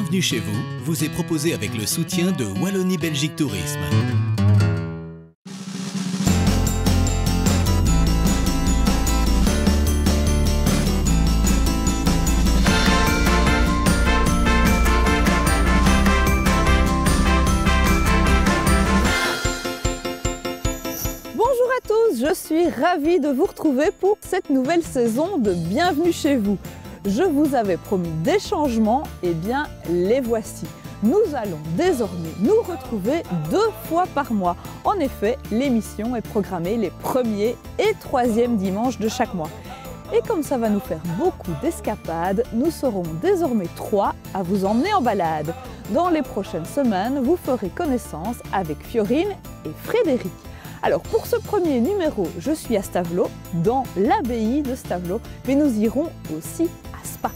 Bienvenue chez vous vous est proposé avec le soutien de Wallonie-Belgique Tourisme. Bonjour à tous, je suis ravie de vous retrouver pour cette nouvelle saison de Bienvenue chez vous. Je vous avais promis des changements, et bien les voici. Nous allons désormais nous retrouver 2 fois par mois. En effet, l'émission est programmée les 1er et 3e dimanches de chaque mois. Et comme ça va nous faire beaucoup d'escapades, nous serons désormais 3 à vous emmener en balade. Dans les prochaines semaines, vous ferez connaissance avec Fiorine et Frédéric. Alors pour ce premier numéro, je suis à Stavelot, dans l'abbaye de Stavelot, mais nous irons aussi à Spa.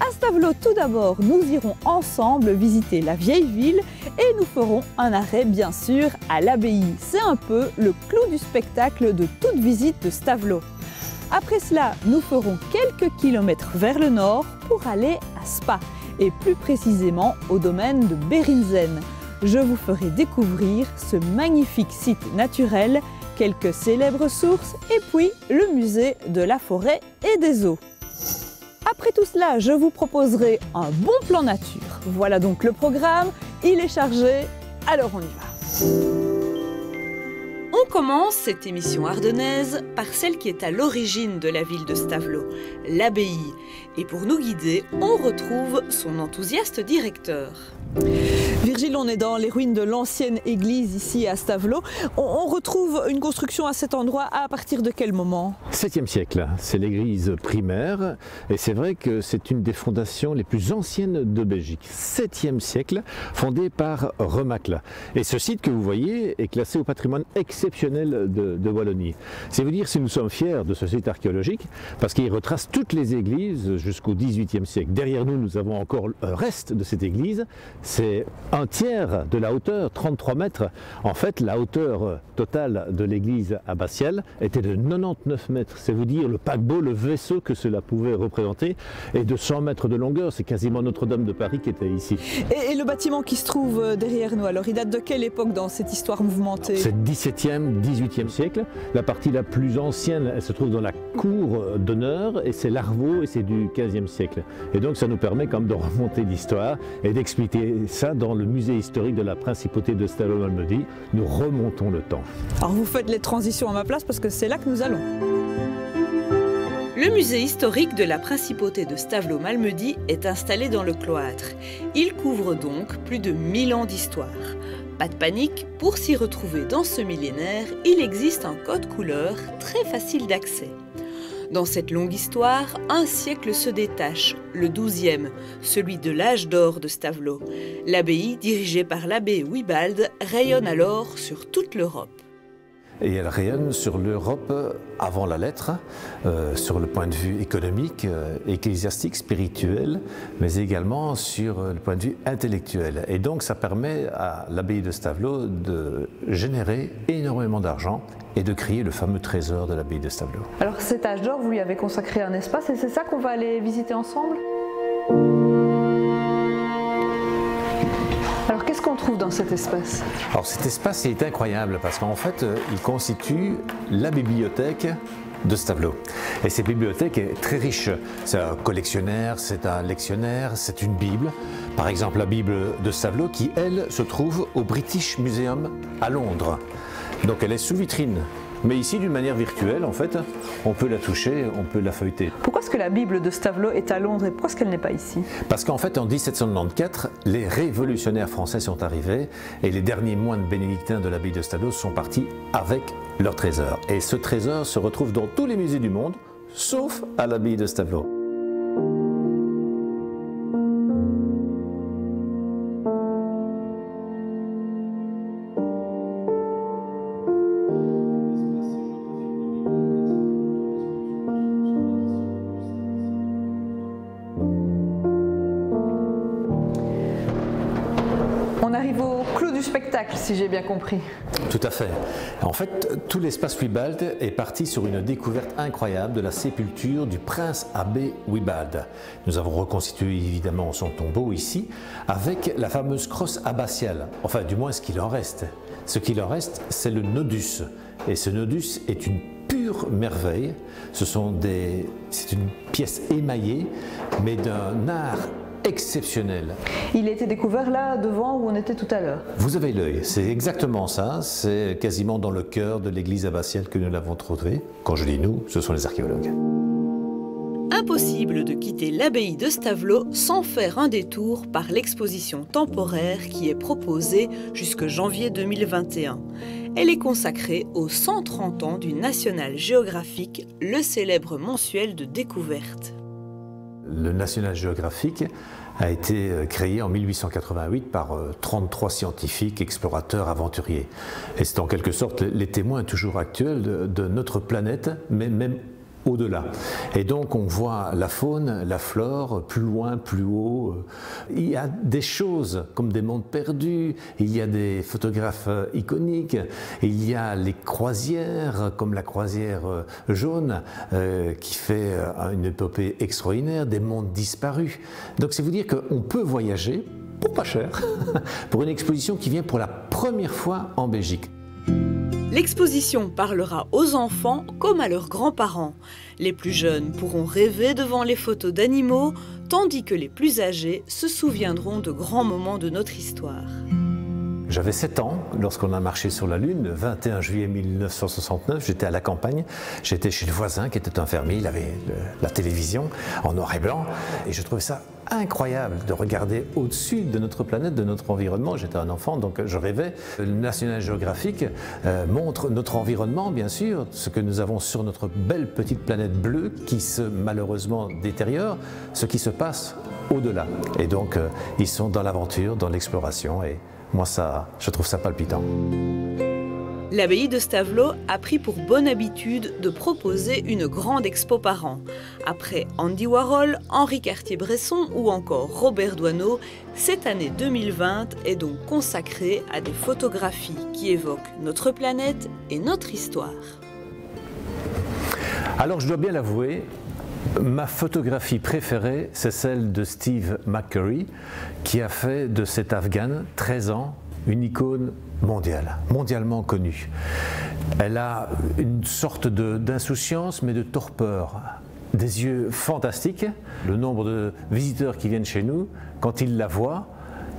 À Stavelot, tout d'abord, nous irons ensemble visiter la vieille ville et nous ferons un arrêt bien sûr à l'abbaye. C'est un peu le clou du spectacle de toute visite de Stavelot. Après cela, nous ferons quelques kilomètres vers le nord pour aller à Spa, et plus précisément au domaine de Berinzen. Je vous ferai découvrir ce magnifique site naturel, quelques célèbres sources et puis le musée de la forêt et des eaux. Après tout cela, je vous proposerai un bon plan nature. Voilà donc le programme, il est chargé, alors on y va. On commence cette émission ardennaise par celle qui est à l'origine de la ville de Stavelot, l'abbaye. Et pour nous guider, on retrouve son enthousiaste directeur. Virgile, on est dans les ruines de l'ancienne église ici à Stavelot. On retrouve une construction à cet endroit à partir de quel moment? 7e siècle, c'est l'église primaire et c'est vrai que c'est une des fondations les plus anciennes de Belgique. 7e siècle, fondée par Remacle. Et ce site que vous voyez est classé au patrimoine exceptionnel de Wallonie. C'est vous dire si nous sommes fiers de ce site archéologique parce qu'il retrace toutes les églises jusqu'au 18e siècle. Derrière nous, nous avons encore un reste de cette église. C'est un tiers de la hauteur, 33 mètres. En fait, la hauteur totale de l'église abbatiale était de 99 mètres. C'est vous dire le paquebot, le vaisseau que cela pouvait représenter, et de 100 mètres de longueur. C'est quasiment Notre-Dame de Paris qui était ici. Et le bâtiment qui se trouve derrière nous, alors il date de quelle époque dans cette histoire mouvementée? C'est 17e, 18e siècle. La partie la plus ancienne, elle se trouve dans la cour d'honneur, et c'est l'Arvaux, et c'est du 15e siècle. Et donc ça nous permet quand même de remonter l'histoire et d'expliquer ça dans le musée historique de la principauté de Stavelot-Malmedy. Nous remontons le temps. Alors vous faites les transitions à ma place parce que c'est là que nous allons. Le musée historique de la principauté de Stavelot-Malmedy est installé dans le cloître. Il couvre donc plus de 1000 ans d'histoire. Pas de panique, pour s'y retrouver dans ce millénaire, il existe un code couleur très facile d'accès. Dans cette longue histoire, un siècle se détache, le 12e, celui de l'âge d'or de Stavelot. L'abbaye, dirigée par l'abbé Wibald, rayonne alors sur toute l'Europe. Et elle rayonne sur l'Europe avant la lettre, sur le point de vue économique, ecclésiastique, spirituel, mais également sur le point de vue intellectuel. Et donc ça permet à l'abbaye de Stavelot de générer énormément d'argent et de créer le fameux trésor de l'abbaye de Stavelot. Alors cet âge d'or, vous lui avez consacré un espace et c'est ça qu'on va aller visiter ensemble? Alors qu'est-ce qu'on trouve dans cet espace? Alors cet espace est incroyable parce qu'en fait il constitue la bibliothèque de Stavelot. Et cette bibliothèque est très riche. C'est un collectionnaire, c'est un lectionnaire, c'est une Bible. Par exemple la Bible de Stavelot qui elle se trouve au British Museum à Londres. Donc elle est sous vitrine. Mais ici, d'une manière virtuelle, en fait, on peut la toucher, on peut la feuilleter. Pourquoi est-ce que la Bible de Stavelot est à Londres et pourquoi est-ce qu'elle n'est pas ici? Parce qu'en fait, en 1794, les révolutionnaires français sont arrivés et les derniers moines bénédictins de l'abbaye de Stavelot sont partis avec leur trésor. Et ce trésor se retrouve dans tous les musées du monde, sauf à l'abbaye de Stavelot. On arrive au clou du spectacle, si j'ai bien compris. Tout à fait. En fait, tout l'espace Wibald est parti sur une découverte incroyable de la sépulture du prince abbé Wibald. Nous avons reconstitué évidemment son tombeau ici, avec la fameuse crosse abbatiale, enfin du moins ce qu'il en reste. Ce qu'il en reste, c'est le nodus. Et ce nodus est une pure merveille. C'est une pièce émaillée, mais d'un art exceptionnel. Il a été découvert là, devant où on était tout à l'heure. Vous avez l'œil, c'est exactement ça. C'est quasiment dans le cœur de l'église abbatiale que nous l'avons trouvé. Quand je dis nous, ce sont les archéologues. Impossible de quitter l'abbaye de Stavelot sans faire un détour par l'exposition temporaire qui est proposée jusque janvier 2021. Elle est consacrée aux 130 ans du National Geographic, le célèbre mensuel de découverte. Le National Geographic a été créé en 1888 par 33 scientifiques, explorateurs, aventuriers. Et c'est en quelque sorte les témoins toujours actuels de notre planète, mais même au-delà. Et donc on voit la faune, la flore, plus loin, plus haut. Il y a des choses comme des mondes perdus, il y a des photographes iconiques, il y a les croisières, comme la croisière jaune, qui fait une épopée extraordinaire, des mondes disparus. Donc c'est vous dire qu'on peut voyager, pour pas cher, pour une exposition qui vient pour la première fois en Belgique. L'exposition parlera aux enfants comme à leurs grands-parents. Les plus jeunes pourront rêver devant les photos d'animaux, tandis que les plus âgés se souviendront de grands moments de notre histoire. J'avais 7 ans lorsqu'on a marché sur la Lune, le 21 juillet 1969, j'étais à la campagne, j'étais chez le voisin qui était un fermier, il avait la télévision en noir et blanc, et je trouvais ça incroyable de regarder au-dessus de notre planète, de notre environnement. J'étais un enfant, donc je rêvais. Le National Geographic montre notre environnement, bien sûr, ce que nous avons sur notre belle petite planète bleue qui se malheureusement détériore, ce qui se passe au-delà. Et donc, ils sont dans l'aventure, dans l'exploration, et moi, je trouve ça palpitant. L'abbaye de Stavelot a pris pour bonne habitude de proposer une grande expo par an. Après Andy Warhol, Henri Cartier-Bresson ou encore Robert Doisneau, cette année 2020 est donc consacrée à des photographies qui évoquent notre planète et notre histoire. Alors, je dois bien l'avouer, ma photographie préférée, c'est celle de Steve McCurry, qui a fait de cet Afghan, 13 ans, une icône mondiale, mondialement connue. Elle a une sorte d'insouciance, mais de torpeur, des yeux fantastiques. Le nombre de visiteurs qui viennent chez nous, quand ils la voient,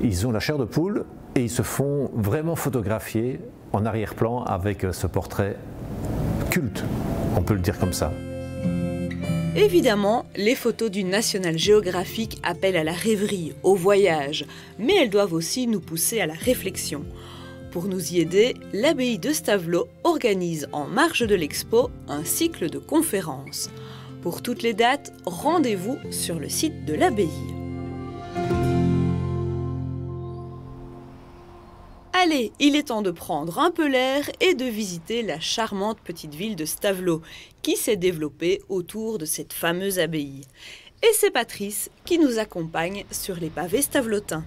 ils ont la chair de poule et ils se font vraiment photographier en arrière-plan avec ce portrait culte, on peut le dire comme ça. Évidemment, les photos du National Geographic appellent à la rêverie, au voyage, mais elles doivent aussi nous pousser à la réflexion. Pour nous y aider, l'abbaye de Stavelot organise en marge de l'expo un cycle de conférences. Pour toutes les dates, rendez-vous sur le site de l'abbaye. Allez, il est temps de prendre un peu l'air et de visiter la charmante petite ville de Stavelot, qui s'est développée autour de cette fameuse abbaye. Et c'est Patrice qui nous accompagne sur les pavés stavelotins.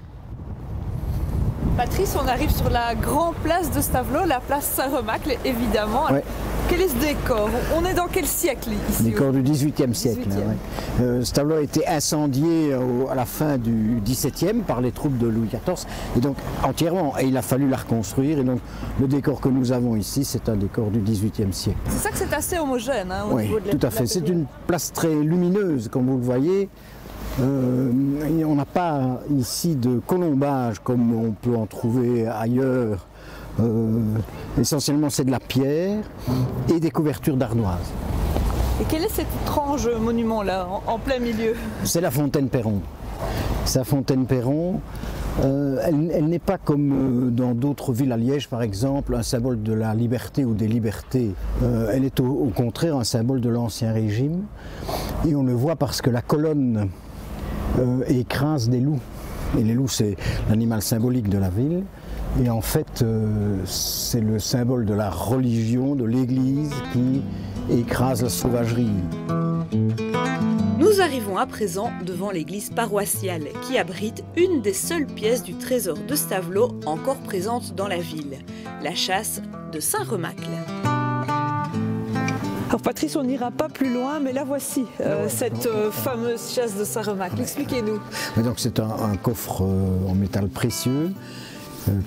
Patrice, on arrive sur la grande place de Stavelot, la place Saint-Remacle, évidemment. Ouais. Quel est ce décor? On est dans quel siècle ici? Décor du XVIIIe siècle. 18e. Ouais. Stavelot a été incendié à la fin du XVIIe par les troupes de Louis XIV, et donc entièrement. Et il a fallu la reconstruire. Et donc le décor que nous avons ici, c'est un décor du XVIIIe siècle. C'est ça que c'est assez homogène au Oui, niveau de tout à fait. C'est une place très lumineuse, comme vous le voyez. On n'a pas ici de colombage comme on peut en trouver ailleurs. Essentiellement, c'est de la pierre et des couvertures d'ardoise. Et quel est cet étrange monument-là, en plein milieu? C'est la fontaine Perron. C'est la fontaine Perron. Elle n'est pas comme dans d'autres villes, à Liège par exemple, un symbole de la liberté ou des libertés. Elle est au contraire un symbole de l'Ancien Régime. Et on le voit parce que la colonne écrase des loups. Et les loups, c'est l'animal symbolique de la ville. Et en fait, c'est le symbole de la religion, de l'Église, qui écrase la sauvagerie. Nous arrivons arrivons à présent devant l'église paroissiale qui abrite une des seules pièces du trésor de Stavelot encore présente dans la ville, la châsse de Saint-Remacle. Alors Patrice, on n'ira pas plus loin, mais la voici, cette fameuse châsse de Saint-Remacle. Expliquez-nous. Donc c'est un coffre en métal précieux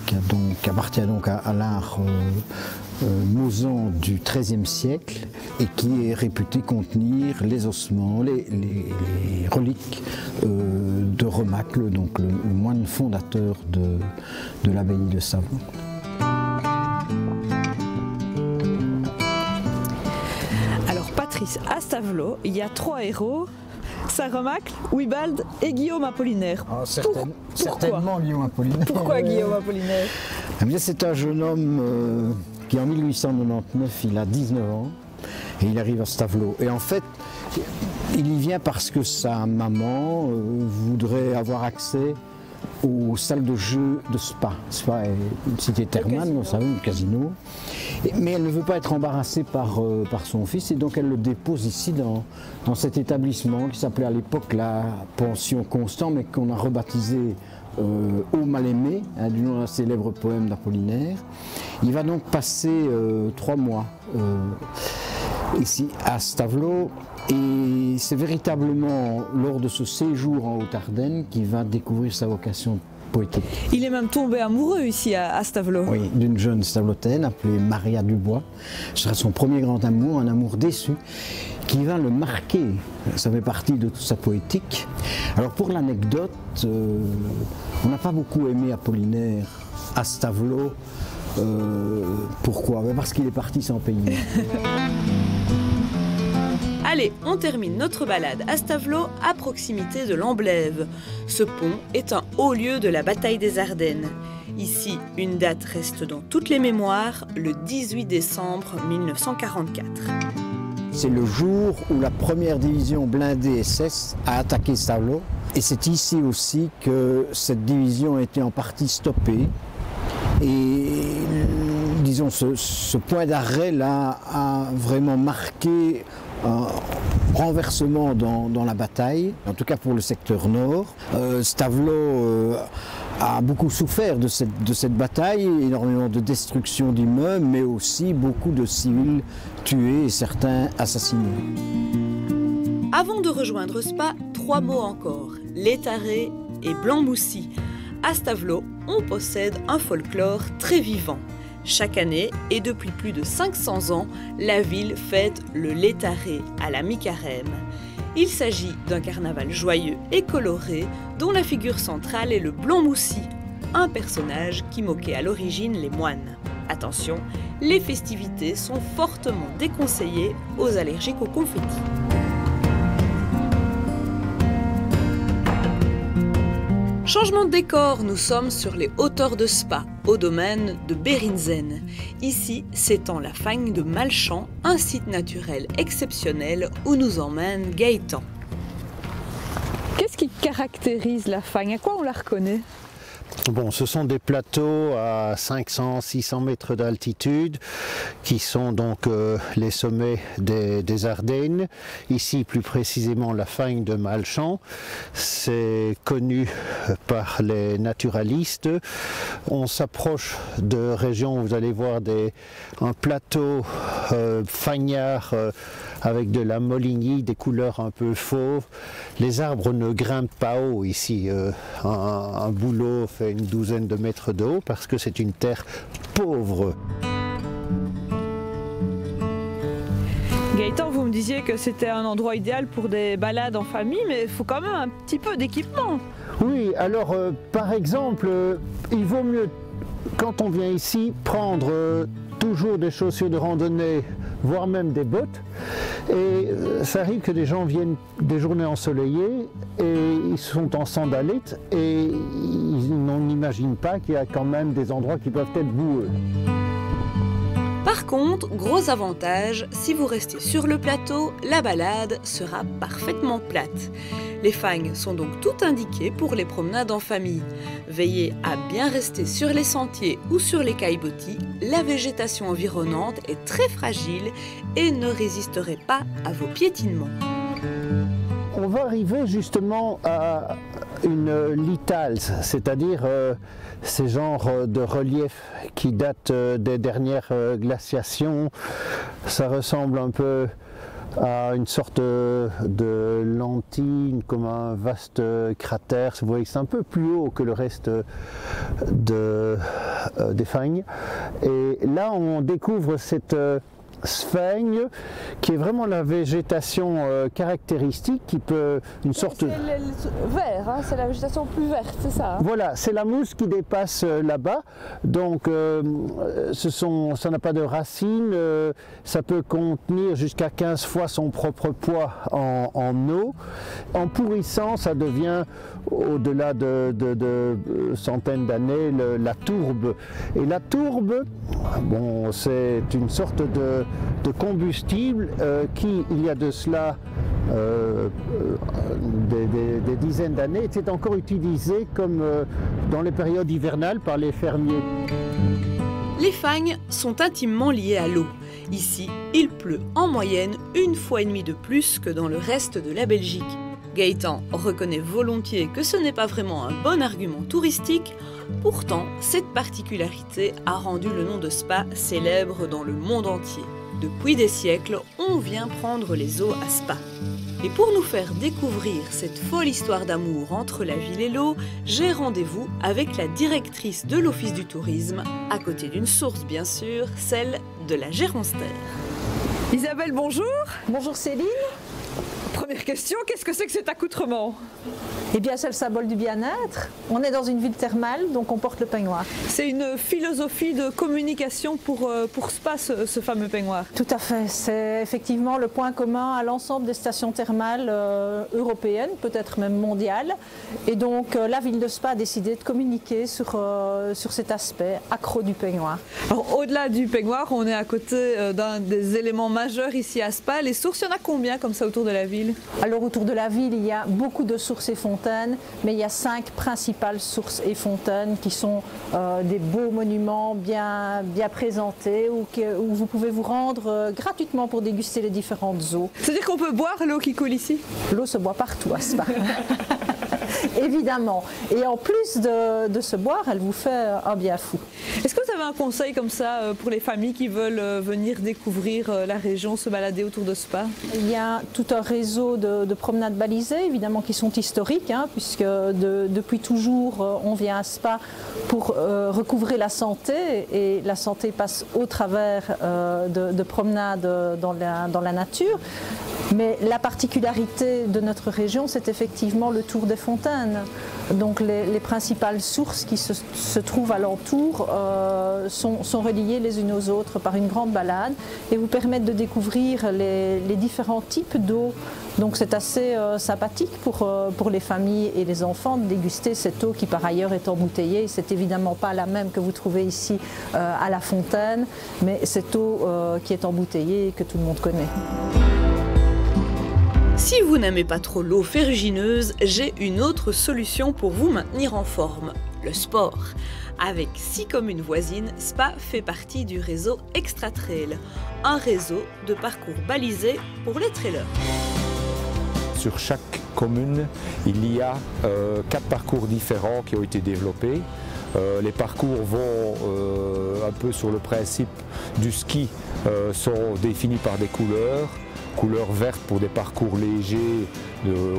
qui appartient donc à l'art mosant du XIIIe siècle et qui est réputé contenir les ossements, les reliques de Remacle, donc le moine fondateur de l'abbaye de Stavelot. Alors Patrice, à Stavelot, il y a 3 héros. Saint-Remacle, Wibald et Guillaume Apollinaire. Ah, certainement Guillaume Apollinaire. Pourquoi Guillaume Apollinaire? C'est un jeune homme qui en 1899, il a 19 ans et il arrive à Stavelot. Et en fait, il y vient parce que sa maman voudrait avoir accès aux salles de jeu de Spa. Spa est une cité thermale, vous savez, un casino. Mais elle ne veut pas être embarrassée par son fils et donc elle le dépose ici dans cet établissement qui s'appelait à l'époque la pension Constant, mais qu'on a rebaptisé Au Mal-Aimé, du nom d'un célèbre poème d'Apollinaire. Il va donc passer 3 mois ici à Stavelot. Et c'est véritablement lors de ce séjour en Haute-Ardenne qu'il va découvrir sa vocation poétique. Il est même tombé amoureux ici à Stavelot. Oui, d'une jeune Stavelotaine appelée Maria Dubois. Ce sera son premier grand amour, un amour déçu, qui va le marquer. Ça fait partie de toute sa poétique. Alors pour l'anecdote, on n'a pas beaucoup aimé Apollinaire à Stavelot. Pourquoi? Parce qu'il est parti sans payer. Allez, on termine notre balade à Stavelot à proximité de l'Amblève. Ce pont est un haut lieu de la bataille des Ardennes. Ici, une date reste dans toutes les mémoires, le 18 décembre 1944. C'est le jour où la première division blindée SS a attaqué Stavelot. Et c'est ici aussi que cette division a été en partie stoppée. Et disons, ce point d'arrêt là a vraiment marqué un renversement dans la bataille, en tout cas pour le secteur nord. Stavelot a beaucoup souffert de cette bataille, énormément de destruction d'immeubles, mais aussi beaucoup de civils tués et certains assassinés. Avant de rejoindre Spa, 3 mots encore, Létaré et Blanc-Moussy. À Stavelot, on possède un folklore très vivant. Chaque année, et depuis plus de 500 ans, la ville fête le Létaré à la mi-carême. Il s'agit d'un carnaval joyeux et coloré dont la figure centrale est le Blanc-Moussy, un personnage qui moquait à l'origine les moines. Attention, les festivités sont fortement déconseillées aux allergiques au confetti. Changement de décor, nous sommes sur les hauteurs de Spa, au domaine de Bérinzen. Ici s'étend la fagne de Malchamps, un site naturel exceptionnel où nous emmène Gaëtan. Qu'est-ce qui caractérise la fagne? À quoi on la reconnaît? Bon, ce sont des plateaux à 500-600 mètres d'altitude qui sont donc les sommets des Ardennes. Ici, plus précisément, la fagne de Malchamps. C'est connu par les naturalistes. On s'approche de régions où vous allez voir un plateau fagnard avec de la moligny, des couleurs un peu fauves. Les arbres ne grimpent pas haut ici. Un bouleau fait une douzaine de mètres de haut parce que c'est une terre pauvre. Gaëtan, vous me disiez que c'était un endroit idéal pour des balades en famille, mais il faut quand même un petit peu d'équipement. Oui, alors par exemple, il vaut mieux, quand on vient ici, prendre toujours des chaussures de randonnée, voire même des bottes. Et ça arrive que des gens viennent des journées ensoleillées et ils sont en sandalettes et on n'imagine pas qu'il y a quand même des endroits qui peuvent être boueux. Par contre, gros avantage, si vous restez sur le plateau, la balade sera parfaitement plate. Les fagnes sont donc toutes indiquées pour les promenades en famille. Veillez à bien rester sur les sentiers ou sur les caillebotis, la végétation environnante est très fragile et ne résisterait pas à vos piétinements. On va arriver justement à une lithalse, c'est-à-dire ces genres de reliefs qui datent des dernières glaciations. Ça ressemble un peu à une sorte de lentille, comme un vaste cratère. Vous voyez que c'est un peu plus haut que le reste des fagnes. Et là, on découvre cette sphaigne qui est vraiment la végétation caractéristique qui peut une sorte c'est vert, hein, c'est la végétation plus verte, c'est ça, hein? Voilà, c'est la mousse qui dépasse là-bas, donc ça n'a pas de racines, ça peut contenir jusqu'à 15 fois son propre poids en eau. En pourrissant, ça devient, au-delà de centaines d'années, la tourbe. Et la tourbe, bon, c'est une sorte de combustible qui, il y a de cela des dizaines d'années, était encore utilisé comme dans les périodes hivernales par les fermiers. Les fagnes sont intimement liées à l'eau. Ici, il pleut en moyenne 1,5 fois de plus que dans le reste de la Belgique. Gaëtan reconnaît volontiers que ce n'est pas vraiment un bon argument touristique, pourtant cette particularité a rendu le nom de Spa célèbre dans le monde entier. Depuis des siècles, on vient prendre les eaux à Spa. Et pour nous faire découvrir cette folle histoire d'amour entre la ville et l'eau, j'ai rendez-vous avec la directrice de l'Office du tourisme, à côté d'une source bien sûr, celle de la Géronster. Isabelle, bonjour. Bonjour Céline. Première question, qu'est-ce que c'est que cet accoutrement? Eh bien, c'est le symbole du bien-être. On est dans une ville thermale, donc on porte le peignoir. C'est une philosophie de communication pour Spa, ce fameux peignoir. Tout à fait. C'est effectivement le point commun à l'ensemble des stations thermales européennes, peut-être même mondiales. Et donc, la ville de Spa a décidé de communiquer sur cet aspect accro du peignoir. Alors, au-delà du peignoir, on est à côté d'un des éléments majeurs ici à Spa. Les sources, il y en a combien comme ça autour de la ville? Alors, autour de la ville, il y a beaucoup de sources et fontaines, mais il y a 5 principales sources et fontaines qui sont des beaux monuments bien présentés où vous pouvez vous rendre gratuitement pour déguster les différentes eaux. C'est-à-dire qu'on peut boire l'eau qui coule ici? L'eau se boit partout à Spa. Évidemment. Et en plus de se boire, elle vous fait un bien fou. Est-ce que vous avez un conseil comme ça pour les familles qui veulent venir découvrir la région, se balader autour de Spa? Il y a tout un réseau de promenades balisées, évidemment, qui sont historiques, hein, puisque depuis toujours, on vient à Spa pour recouvrer la santé, et la santé passe au travers de promenades dans la nature. Mais la particularité de notre région, c'est effectivement le tour des fontaines. Donc les principales sources qui se trouvent alentour sont reliées les unes aux autres par une grande balade et vous permettent de découvrir les différents types d'eau. Donc c'est assez sympathique pour les familles et les enfants de déguster cette eau qui par ailleurs est embouteillée. C'est évidemment pas la même que vous trouvez ici à la fontaine, mais cette eau qui est embouteillée et que tout le monde connaît. Si vous n'aimez pas trop l'eau ferrugineuse, j'ai une autre solution pour vous maintenir en forme, le sport. Avec 6 communes voisines, Spa fait partie du réseau Extra Trail, un réseau de parcours balisés pour les trailers. Sur chaque commune, il y a 4 parcours différents qui ont été développés. Les parcours vont un peu sur le principe du ski, sont définis par des couleurs vertes pour des parcours légers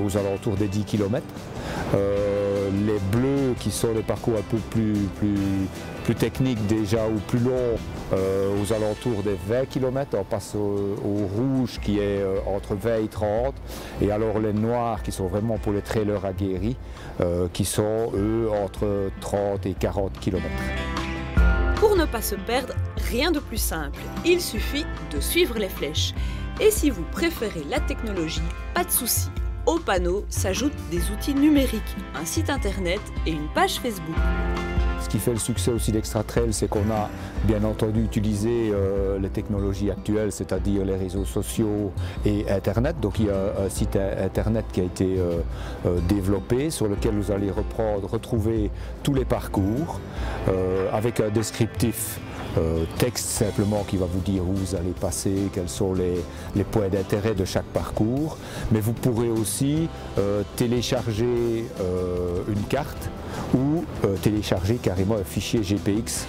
aux alentours des 10 km. Les bleus qui sont des parcours un peu plus techniques déjà ou plus longs aux alentours des 20 km. On passe au rouge qui est entre 20 et 30. Et alors les noirs qui sont vraiment pour les trailers aguerris qui sont eux entre 30 et 40 km. Pour ne pas se perdre, rien de plus simple. Il suffit de suivre les flèches. Et si vous préférez la technologie, pas de souci. Au panneau s'ajoutent des outils numériques, un site internet et une page Facebook. Ce qui fait le succès aussi d'Extra Trail, c'est qu'on a bien entendu utilisé les technologies actuelles, c'est-à-dire les réseaux sociaux et Internet. Donc il y a un site Internet qui a été développé, sur lequel vous allez retrouver tous les parcours avec un descriptif texte simplement qui va vous dire où vous allez passer, quels sont les points d'intérêt de chaque parcours. Mais vous pourrez aussi télécharger une carte ou télécharger carrément un fichier GPX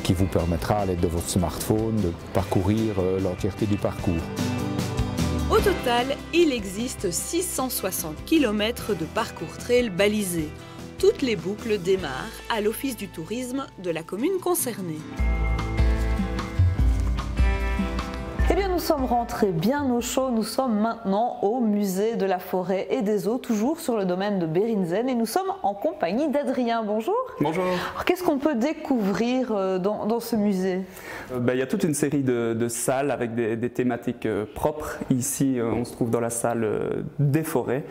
qui vous permettra à l'aide de votre smartphone de parcourir l'entièreté du parcours. Au total, il existe 660 km de parcours trail balisés. Toutes les boucles démarrent à l'Office du tourisme de la commune concernée. Eh bien, nous sommes rentrés bien au chaud. Nous sommes maintenant au musée de la forêt et des eaux, toujours sur le domaine de Bérinzen. Et nous sommes en compagnie d'Adrien. Bonjour. Bonjour. Qu'est-ce qu'on peut découvrir dans ce musée? Il y a toute une série de salles avec des thématiques propres. Ici, on se trouve dans la salle des forêts.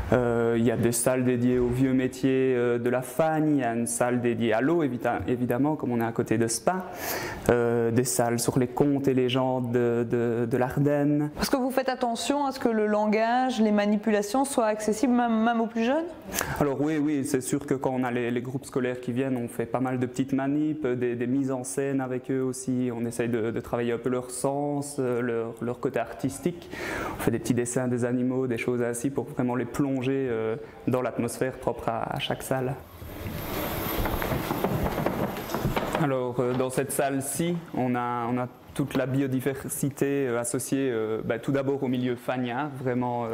Il y a des salles dédiées aux vieux métiers de la fagne, il y a une salle dédiée à l'eau évidemment, comme on est à côté de Spa, des salles sur les contes et légendes de l'Ardenne. Parce que vous faites attention à ce que le langage, les manipulations soient accessibles même aux plus jeunes? Alors oui, c'est sûr que quand on a les groupes scolaires qui viennent, on fait pas mal de petites manips, des mises en scène avec eux aussi, on essaye de travailler un peu leur sens, leur côté artistique, on fait des petits dessins des animaux, des choses ainsi pour vraiment les plonger dans l'atmosphère propre à chaque salle. Alors dans cette salle-ci, on a toute la biodiversité associée tout d'abord au milieu fagnard, vraiment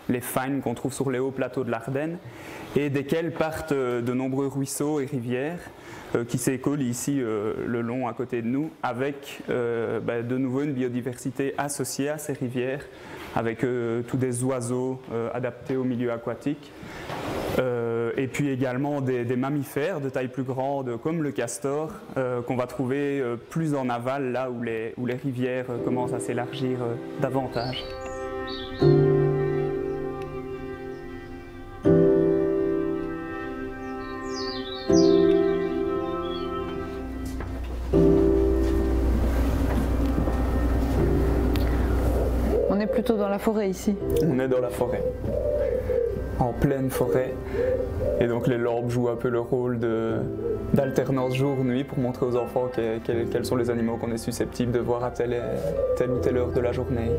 les fagnes qu'on trouve sur les hauts plateaux de l'Ardenne, et desquels partent de nombreux ruisseaux et rivières qui s'écoulent ici le long à côté de nous, avec de nouveau une biodiversité associée à ces rivières, avec tous des oiseaux adaptés au milieu aquatique. Et puis également des mammifères de taille plus grande comme le castor qu'on va trouver plus en aval, là où les rivières commencent à s'élargir davantage. On est plutôt dans la forêt ici. On est dans la forêt, en pleine forêt, et donc les lampes jouent un peu le rôle d'alternance jour-nuit pour montrer aux enfants quels sont les animaux qu'on est susceptible de voir à telle ou telle heure de la journée.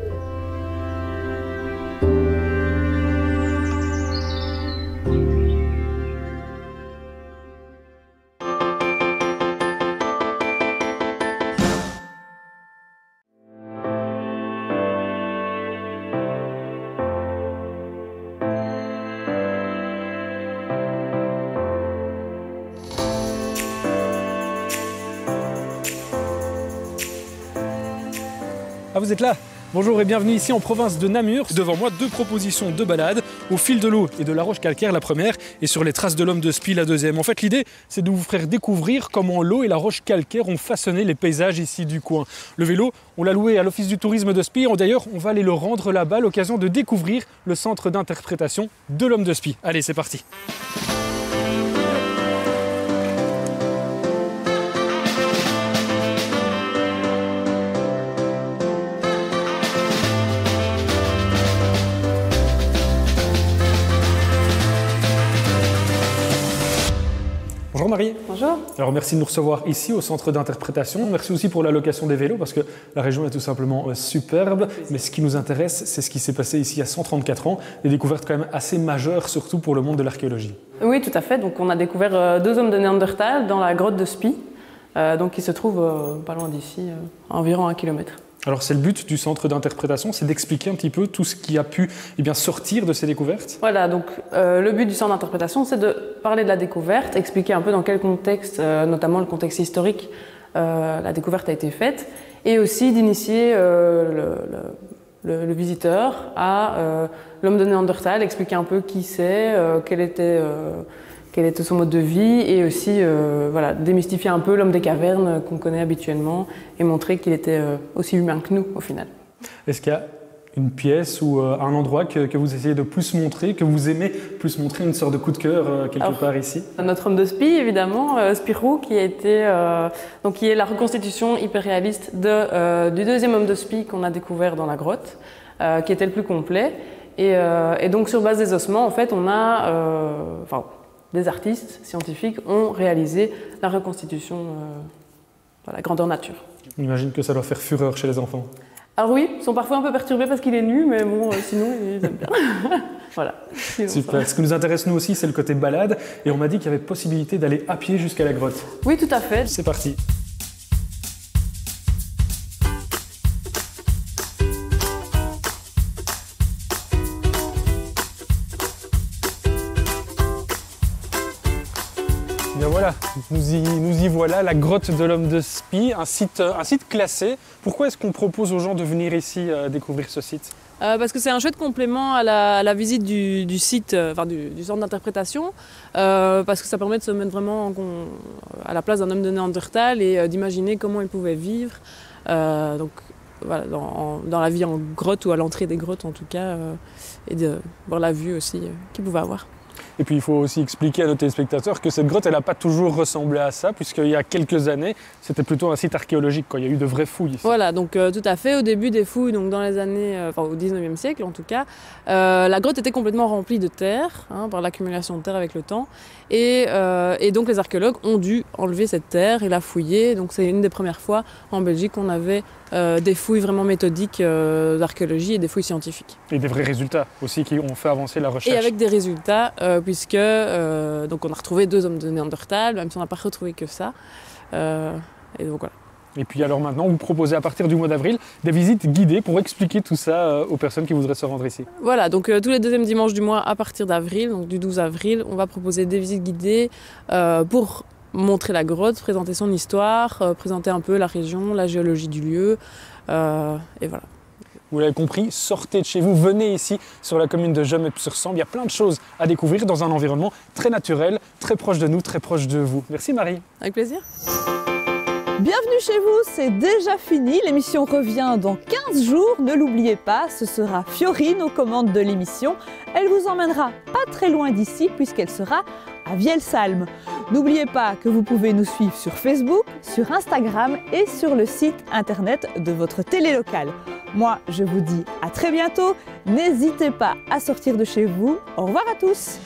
Ah, vous êtes là? Bonjour et bienvenue ici en province de Namur. Devant moi, deux propositions de balade, au fil de l'eau et de la roche calcaire la première, et sur les traces de l'homme de Spie la deuxième. En fait, l'idée, c'est de vous faire découvrir comment l'eau et la roche calcaire ont façonné les paysages ici du coin. Le vélo, on l'a loué à l'Office du tourisme de Spie. D'ailleurs, on va aller le rendre là-bas à l'occasion de découvrir le centre d'interprétation de l'homme de Spie. Allez, c'est parti. Bonjour Marie. Bonjour. Alors merci de nous recevoir ici au centre d'interprétation. Merci aussi pour la location des vélos parce que la région est tout simplement superbe. Mais ce qui nous intéresse, c'est ce qui s'est passé ici il y a 134 ans. Des découvertes quand même assez majeures, surtout pour le monde de l'archéologie. Oui, tout à fait. Donc on a découvert deux hommes de Néandertal dans la grotte de Spie, qui se trouve pas loin d'ici, à environ 1 kilomètre. Alors c'est le but du centre d'interprétation, c'est d'expliquer un petit peu tout ce qui a pu sortir de ces découvertes. Voilà, donc le but du centre d'interprétation, c'est de parler de la découverte, expliquer un peu dans quel contexte, notamment le contexte historique, la découverte a été faite, et aussi d'initier le visiteur à l'homme de Néandertal, expliquer un peu qui c'est, quel était son mode de vie, et aussi démystifier un peu l'homme des cavernes qu'on connaît habituellement et montrer qu'il était aussi humain que nous au final. Est-ce qu'il y a une pièce ou un endroit que vous essayez de plus montrer, que vous aimez plus montrer, une sorte de coup de cœur quelque part ici? Notre homme de Spie, évidemment, Spirou, qui est la reconstitution hyper réaliste du deuxième homme de Spie qu'on a découvert dans la grotte, qui était le plus complet. Et donc sur base des ossements, en fait, on a des artistes scientifiques ont réalisé la reconstitution voilà, grandeur nature. On imagine que ça doit faire fureur chez les enfants. Alors oui, ils sont parfois un peu perturbés parce qu'il est nu, mais bon, sinon ils aiment bien. Voilà. Super. Ce qui nous intéresse nous aussi, c'est le côté balade. Et on m'a dit qu'il y avait possibilité d'aller à pied jusqu'à la grotte. Oui, tout à fait. C'est parti. Bien voilà, nous y voilà, la grotte de l'Homme de Spie, un site classé. Pourquoi est-ce qu'on propose aux gens de venir ici découvrir ce site ? Parce que c'est un chouette complément à la visite du site, du centre d'interprétation, parce que ça permet de se mettre vraiment à la place d'un homme de Néandertal et d'imaginer comment il pouvait vivre. Donc voilà, dans la vie en grotte ou à l'entrée des grottes en tout cas, et de voir la vue aussi qu'il pouvait avoir. Et puis il faut aussi expliquer à nos téléspectateurs que cette grotte, elle n'a pas toujours ressemblé à ça, puisqu'il y a quelques années, c'était plutôt un site archéologique, quoi. Il y a eu de vraies fouilles ici. Voilà, donc tout à fait, au début des fouilles, donc dans les années, au 19e siècle en tout cas, la grotte était complètement remplie de terre, par l'accumulation de terre avec le temps, et donc les archéologues ont dû enlever cette terre et la fouiller, donc c'est une des premières fois en Belgique qu'on avait des fouilles vraiment méthodiques d'archéologie et des fouilles scientifiques. Et des vrais résultats aussi qui ont fait avancer la recherche. Et avec des résultats, puisque donc on a retrouvé 2 hommes de Néandertal, même si on n'a pas retrouvé que ça. Et donc voilà. Et puis alors maintenant, vous proposez à partir du mois d'avril des visites guidées pour expliquer tout ça aux personnes qui voudraient se rendre ici. Voilà, donc tous les deuxièmes dimanches du mois à partir d'avril, donc du 12 avril, on va proposer des visites guidées pour montrer la grotte, présenter son histoire, présenter un peu la région, la géologie du lieu, et voilà. Vous l'avez compris, sortez de chez vous, venez ici sur la commune de Gemep-sur-Sambre. Il y a plein de choses à découvrir dans un environnement très naturel, très proche de nous, très proche de vous. Merci Marie. Avec plaisir. Bienvenue chez vous, c'est déjà fini. L'émission revient dans 15 jours. Ne l'oubliez pas, ce sera Fiorine aux commandes de l'émission. Elle vous emmènera pas très loin d'ici puisqu'elle sera à Vielsalm. N'oubliez pas que vous pouvez nous suivre sur Facebook, sur Instagram et sur le site internet de votre télé locale. Moi, je vous dis à très bientôt. N'hésitez pas à sortir de chez vous. Au revoir à tous.